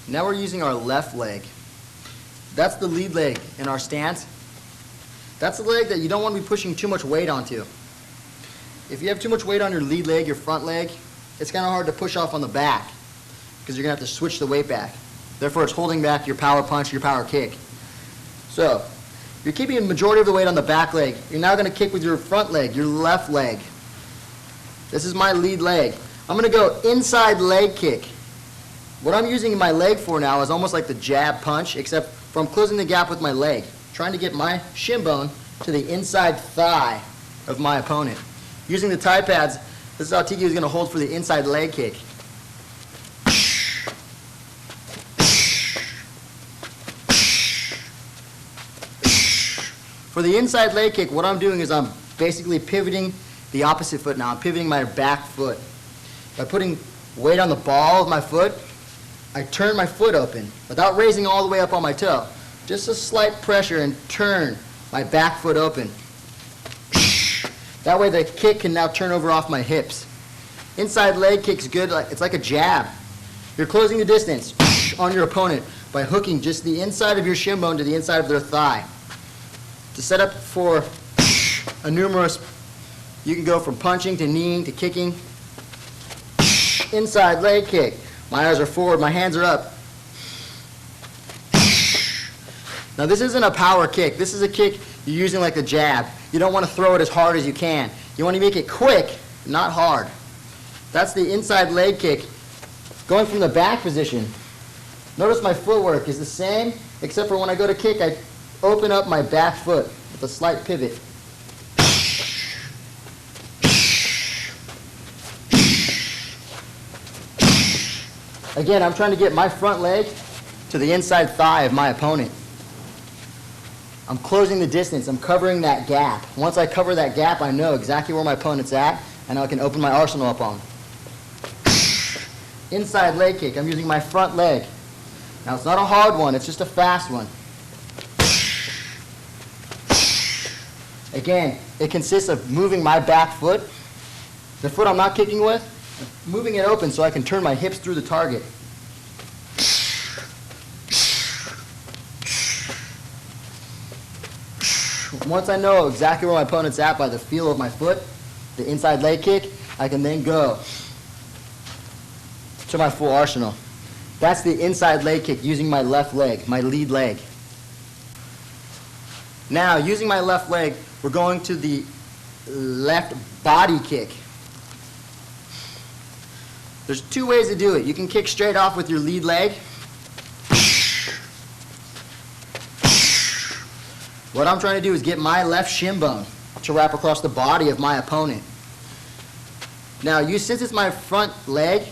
Now we're using our left leg. That's the lead leg in our stance. That's the leg that you don't want to be pushing too much weight onto. If you have too much weight on your lead leg, your front leg, it's kind of hard to push off on the back because you're going to have to switch the weight back. Therefore, it's holding back your power punch, your power kick. So, you're keeping the majority of the weight on the back leg. You're now going to kick with your front leg, your left leg. This is my lead leg. I'm going to go inside leg kick. What I'm using my leg for now is almost like the jab punch, except for I'm closing the gap with my leg, trying to get my shin bone to the inside thigh of my opponent. Using the Thai pads, this is how Tiki is going to hold for the inside leg kick. For the inside leg kick, what I'm doing is I'm basically pivoting the opposite foot now. I'm pivoting my back foot. By putting weight on the ball of my foot, I turn my foot open without raising all the way up on my toe. Just a slight pressure and turn my back foot open. That way the kick can now turn over off my hips. Inside leg kick's good. It's like a jab. You're closing the distance on your opponent by hooking just the inside of your shin bone to the inside of their thigh. To set up for a numerous, you can go from punching to kneeing to kicking. Inside leg kick. My eyes are forward, my hands are up. Now this isn't a power kick. This is a kick you're using like a jab. You don't want to throw it as hard as you can. You want to make it quick, not hard. That's the inside leg kick. Going from the back position. Notice my footwork is the same, except for when I go to kick, I open up my back foot with a slight pivot. Again, I'm trying to get my front leg to the inside thigh of my opponent. I'm closing the distance. I'm covering that gap. Once I cover that gap, I know exactly where my opponent's at, and I can open my arsenal up on him. Inside leg kick. I'm using my front leg. Now, it's not a hard one. It's just a fast one. Again, it consists of moving my back foot, the foot I'm not kicking with, moving it open so I can turn my hips through the target. Once I know exactly where my opponent's at by the feel of my foot, the inside leg kick, I can then go to my full arsenal. That's the inside leg kick using my left leg, my lead leg. Now, using my left leg, we're going to the left body kick. There's two ways to do it. You can kick straight off with your lead leg. What I'm trying to do is get my left shin bone to wrap across the body of my opponent. Now, since it's my front leg,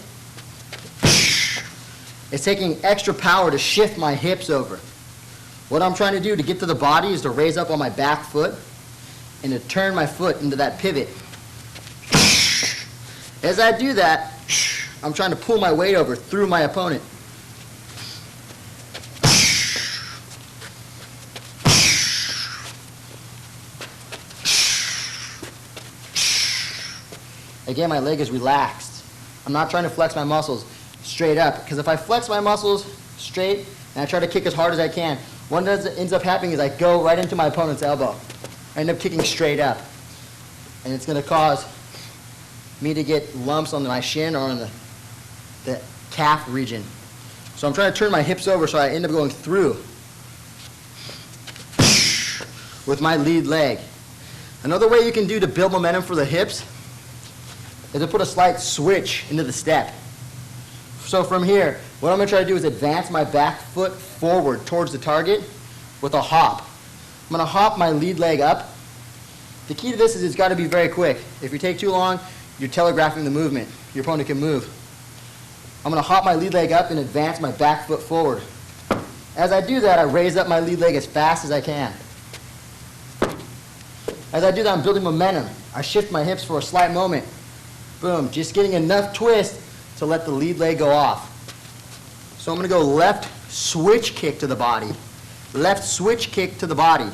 it's taking extra power to shift my hips over. What I'm trying to do to get to the body is to raise up on my back foot and to turn my foot into that pivot. As I do that, I'm trying to pull my weight over through my opponent. Again, my leg is relaxed. I'm not trying to flex my muscles straight up, because if I flex my muscles straight and I try to kick as hard as I can, what ends up happening is I go right into my opponent's elbow. I end up kicking straight up, and it's going to cause me to get lumps on my shin or on the calf region. So I'm trying to turn my hips over so I end up going through with my lead leg. Another way you can do to build momentum for the hips is to put a slight switch into the step. So from here, what I'm going to try to do is advance my back foot forward towards the target with a hop. I'm going to hop my lead leg up. The key to this is it's got to be very quick. If you take too long, you're telegraphing the movement. Your opponent can move. I'm going to hop my lead leg up and advance my back foot forward. As I do that, I raise up my lead leg as fast as I can. As I do that, I'm building momentum. I shift my hips for a slight moment. Boom, just getting enough twist to let the lead leg go off. So I'm going to go left switch kick to the body. Left switch kick to the body.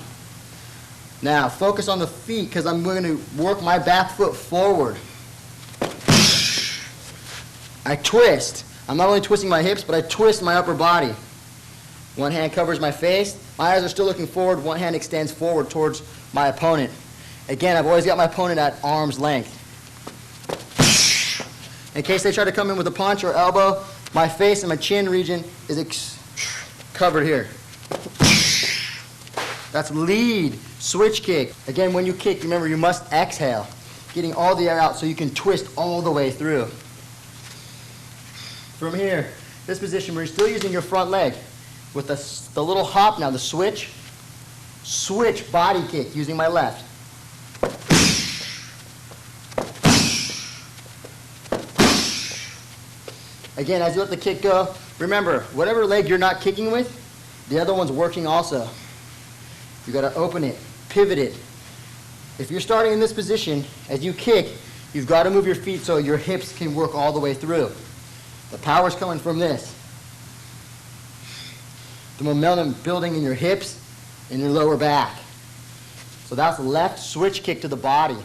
Now, focus on the feet because I'm going to work my back foot forward. I twist. I'm not only twisting my hips, but I twist my upper body. One hand covers my face. My eyes are still looking forward. One hand extends forward towards my opponent. Again, I've always got my opponent at arm's length. In case they try to come in with a punch or elbow, my face and my chin region is covered here. That's lead, switch kick. Again, when you kick, remember you must exhale, getting all the air out so you can twist all the way through. From here, this position where you're still using your front leg, with the little hop now, the switch body kick using my left. Again, as you let the kick go, remember, whatever leg you're not kicking with, the other one's working also. You got to open it, pivot it. If you're starting in this position, as you kick, you've got to move your feet so your hips can work all the way through. The power's coming from this. The momentum building in your hips and your lower back. So that's the left switch kick to the body.